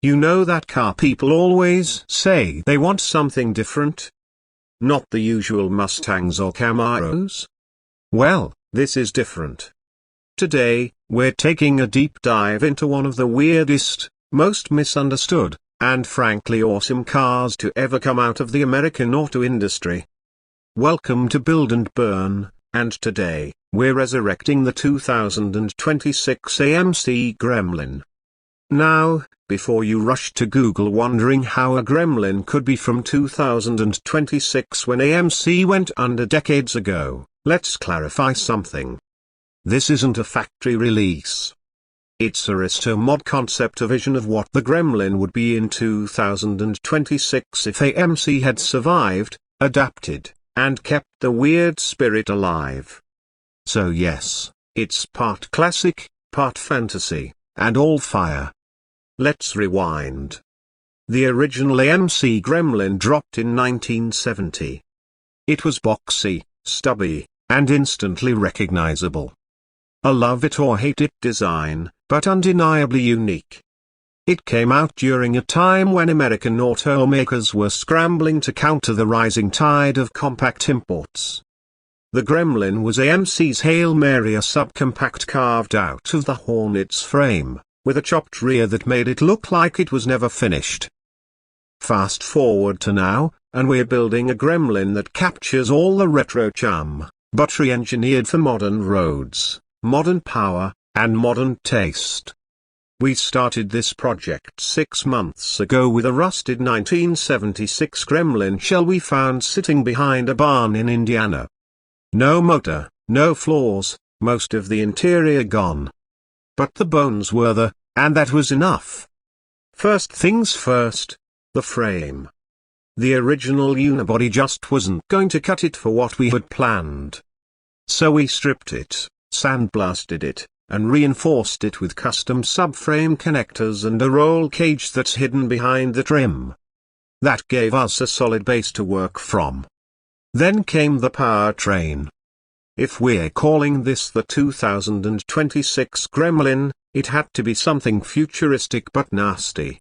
You know that car people always say they want something different? Not the usual Mustangs or Camaros? Well, this is different. Today, we're taking a deep dive into one of the weirdest, most misunderstood, and frankly awesome cars to ever come out of the American auto industry. Welcome to Build and Burn, and today, we're resurrecting the 2026 AMC Gremlin. Now, before you rush to Google wondering how a Gremlin could be from 2026 when AMC went under decades ago, let's clarify something. This isn't a factory release. It's a resto mod concept, a vision of what the Gremlin would be in 2026 if AMC had survived, adapted, and kept the weird spirit alive. So yes, it's part classic, part fantasy, and all fire. Let's rewind. The original AMC Gremlin dropped in 1970. It was boxy, stubby, and instantly recognizable. A love it or hate it design, but undeniably unique. It came out during a time when American automakers were scrambling to counter the rising tide of compact imports. The Gremlin was AMC's Hail Mary, a subcompact carved out of the Hornet's frame, with a chopped rear that made it look like it was never finished. Fast forward to now, and we're building a Gremlin that captures all the retro charm, but re-engineered for modern roads, modern power, and modern taste. We started this project 6 months ago with a rusted 1976 Gremlin shell we found sitting behind a barn in Indiana. No motor, no floors, most of the interior gone. But the bones were there, and that was enough. First things first, the frame. The original unibody just wasn't going to cut it for what we had planned. So we stripped it, sandblasted it, and reinforced it with custom subframe connectors and a roll cage that's hidden behind the trim. That gave us a solid base to work from. Then came the powertrain. If we're calling this the 2026 Gremlin, it had to be something futuristic but nasty.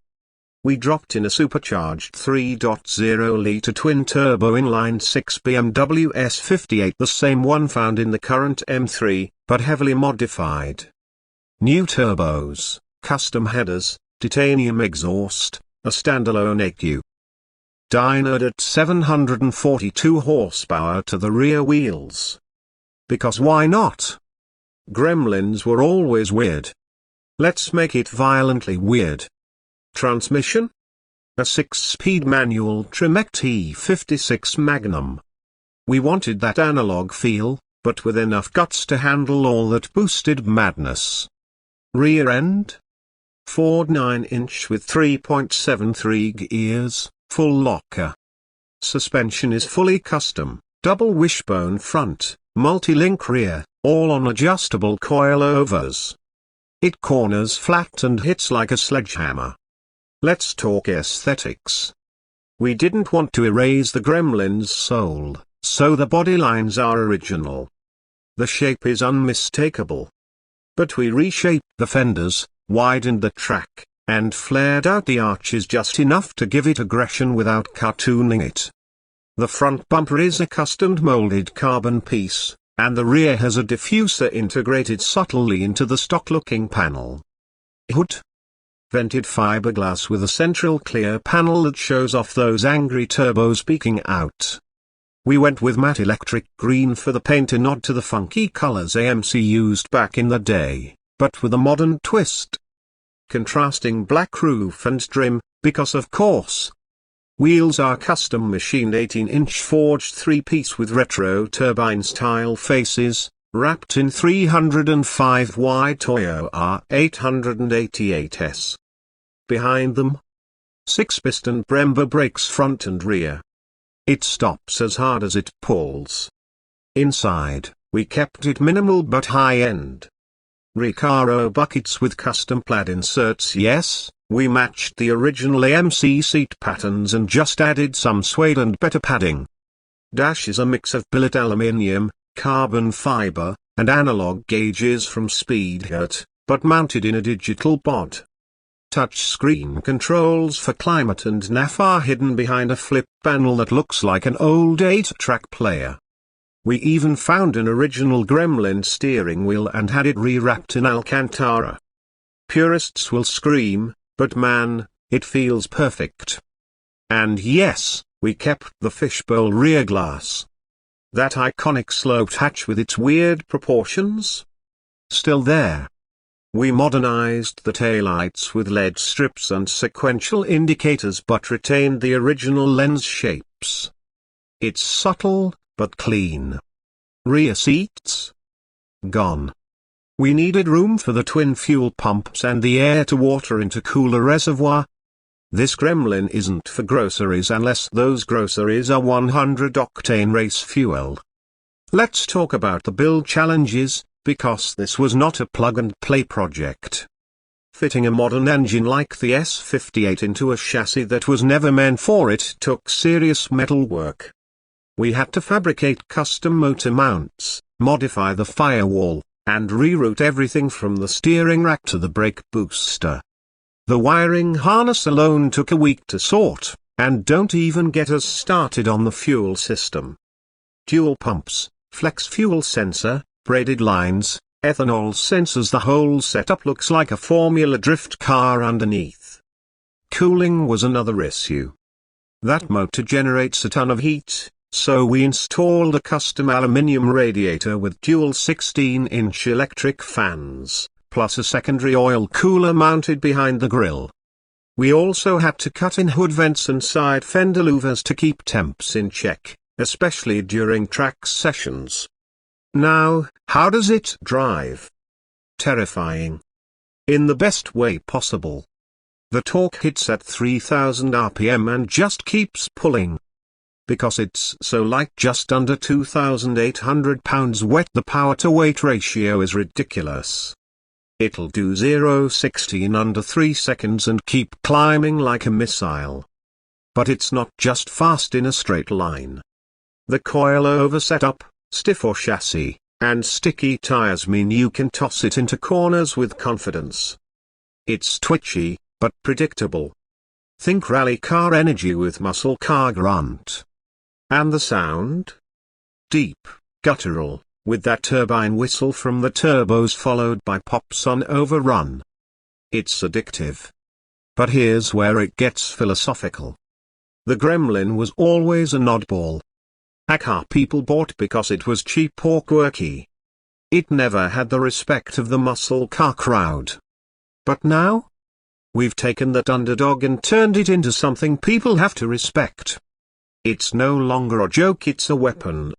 We dropped in a supercharged 3.0-liter twin-turbo inline-6 BMW S58, the same one found in the current M3, but heavily modified. New turbos, custom headers, titanium exhaust, a standalone EQ. Dynoed at 742 horsepower to the rear wheels. Because why not? Gremlins were always weird. Let's make it violently weird. Transmission? A 6-speed manual Tremec T56 Magnum. We wanted that analog feel, but with enough guts to handle all that boosted madness. Rear end? Ford 9-inch with 3.73 gears, full locker. Suspension is fully custom, double wishbone front, multi-link rear, all on adjustable coilovers. It corners flat and hits like a sledgehammer. Let's talk aesthetics. We didn't want to erase the Gremlin's soul, so the body lines are original. The shape is unmistakable. But we reshaped the fenders, widened the track, and flared out the arches just enough to give it aggression without cartooning it. The front bumper is a custom molded carbon piece, and the rear has a diffuser integrated subtly into the stock-looking panel. Hood? Vented fiberglass with a central clear panel that shows off those angry turbos peeking out. We went with matte electric green for the paint, a nod to the funky colors AMC used back in the day, but with a modern twist. Contrasting black roof and trim, because of course. Wheels are custom machined 18-inch forged 3-piece with retro turbine-style faces, wrapped in 305Y Toyo R888S. Behind them, 6-piston Brembo brakes front and rear. It stops as hard as it pulls. Inside, we kept it minimal but high-end. Recaro buckets with custom plaid inserts. Yes, we matched the original AMC seat patterns and just added some suede and better padding. Dash is a mix of billet aluminium, carbon fiber, and analog gauges from Speedhurt, but mounted in a digital bod. touchscreen controls for climate and nav are hidden behind a flip panel that looks like an old 8-track player. We even found an original Gremlin steering wheel and had it rewrapped in Alcantara. Purists will scream, but man, it feels perfect. And yes, we kept the fishbowl rear glass. That iconic sloped hatch with its weird proportions? Still there. We modernized the taillights with LED strips and sequential indicators but retained the original lens shapes. It's subtle, but clean. Rear seats? Gone. We needed room for the twin fuel pumps and the air-to-water intercooler reservoir. This Gremlin isn't for groceries unless those groceries are 100-octane race fuel. Let's talk about the build challenges, because this was not a plug-and-play project. Fitting a modern engine like the S58 into a chassis that was never meant for it took serious metalwork. We had to fabricate custom motor mounts, modify the firewall, and reroute everything from the steering rack to the brake booster. The wiring harness alone took a week to sort, and don't even get us started on the fuel system. Dual pumps, flex fuel sensor, braided lines, ethanol sensors, the whole setup looks like a Formula Drift car underneath. Cooling was another issue. That motor generates a ton of heat, so we installed a custom aluminium radiator with dual 16-inch electric fans, plus a secondary oil cooler mounted behind the grille. We also had to cut in hood vents and side fender louvers to keep temps in check, especially during track sessions. Now, how does it drive? Terrifying. In the best way possible. The torque hits at 3000 RPM and just keeps pulling. Because it's so light, just under 2,800 pounds wet, the power-to-weight ratio is ridiculous. It'll do 0-60 in under 3 seconds and keep climbing like a missile. But it's not just fast in a straight line. The coilover setup, stiff or chassis, and sticky tires mean you can toss it into corners with confidence. It's twitchy, but predictable. Think rally car energy with muscle car grunt. And the sound? Deep, guttural, with that turbine whistle from the turbos followed by pops on overrun. It's addictive. But here's where it gets philosophical. The Gremlin was always an oddball. A car people bought because it was cheap or quirky. It never had the respect of the muscle car crowd. But now? We've taken that underdog and turned it into something people have to respect. It's no longer a joke, it's a weapon.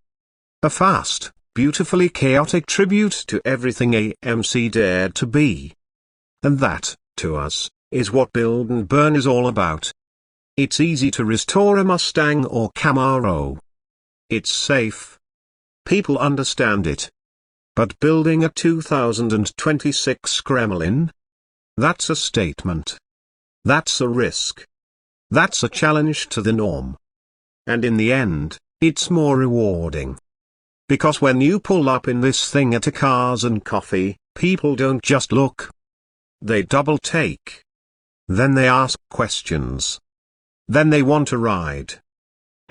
A fast, beautifully chaotic tribute to everything AMC dared to be. And that, to us, is what Build and Burn is all about. It's easy to restore a Mustang or Camaro. It's safe. People understand it. But building a 2026 Gremlin? That's a statement. That's a risk. That's a challenge to the norm. And in the end, it's more rewarding. Because when you pull up in this thing at a Cars and Coffee, people don't just look. They double take. Then they ask questions. Then they want a ride.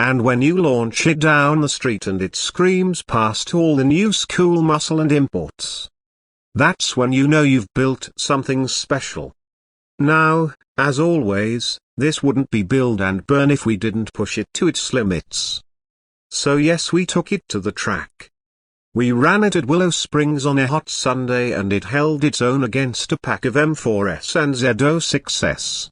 And when you launch it down the street and it screams past all the new school muscle and imports, that's when you know you've built something special. Now, as always, this wouldn't be Build and Burn if we didn't push it to its limits. So yes, we took it to the track. We ran it at Willow Springs on a hot Sunday and it held its own against a pack of M4S and Z06S.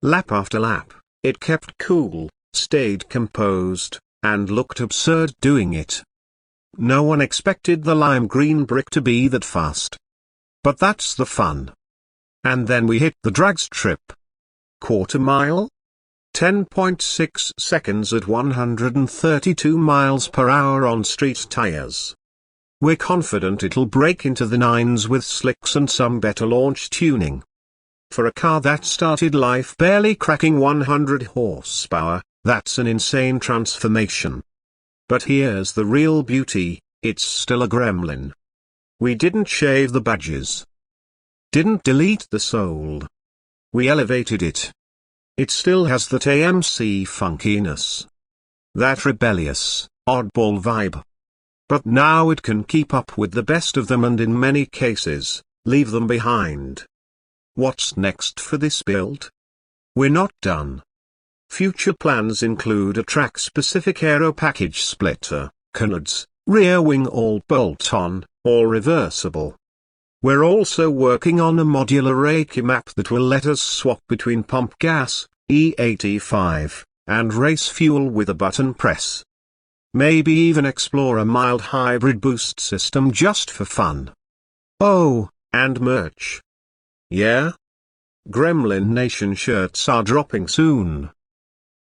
Lap after lap, it kept cool, stayed composed, and looked absurd doing it. No one expected the lime green brick to be that fast. But that's the fun. And then we hit the drag strip. Quarter mile? 10.6 seconds at 132 miles per hour on street tires. We're confident it'll break into the nines with slicks and some better launch tuning. For a car that started life barely cracking 100 horsepower, that's an insane transformation. But here's the real beauty, it's still a Gremlin. We didn't shave the badges. Didn't delete the soul. we elevated it. It still has that AMC funkiness. That rebellious, oddball vibe. But now it can keep up with the best of them and in many cases, leave them behind. What's next for this build? We're not done. Future plans include a track-specific aero package splitter, canards, rear wing all bolt-on, or reversible. We're also working on a modular Reiki map that will let us swap between pump gas, E85, and race fuel with a button press. Maybe even explore a mild hybrid boost system just for fun. Oh, and merch. Yeah? Gremlin Nation shirts are dropping soon.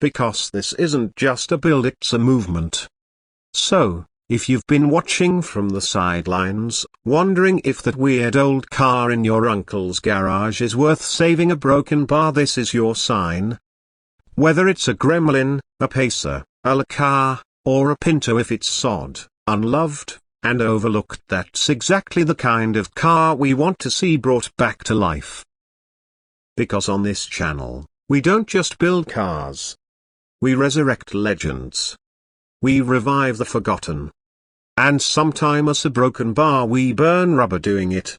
Because this isn't just a build, it's a movement. So, if you've been watching from the sidelines, wondering if that weird old car in your uncle's garage is worth saving a broken bar, this is your sign. Whether it's a Gremlin, a Pacer, a Le Car, or a Pinto if it's sod, unloved, and overlooked, that's exactly the kind of car we want to see brought back to life. Because on this channel, we don't just build cars. We resurrect legends. We revive the forgotten. And sometimes a broken bar we burn rubber doing it.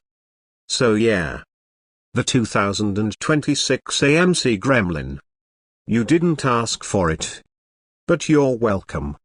So yeah. The 2026 AMC Gremlin. You didn't ask for it. But you're welcome.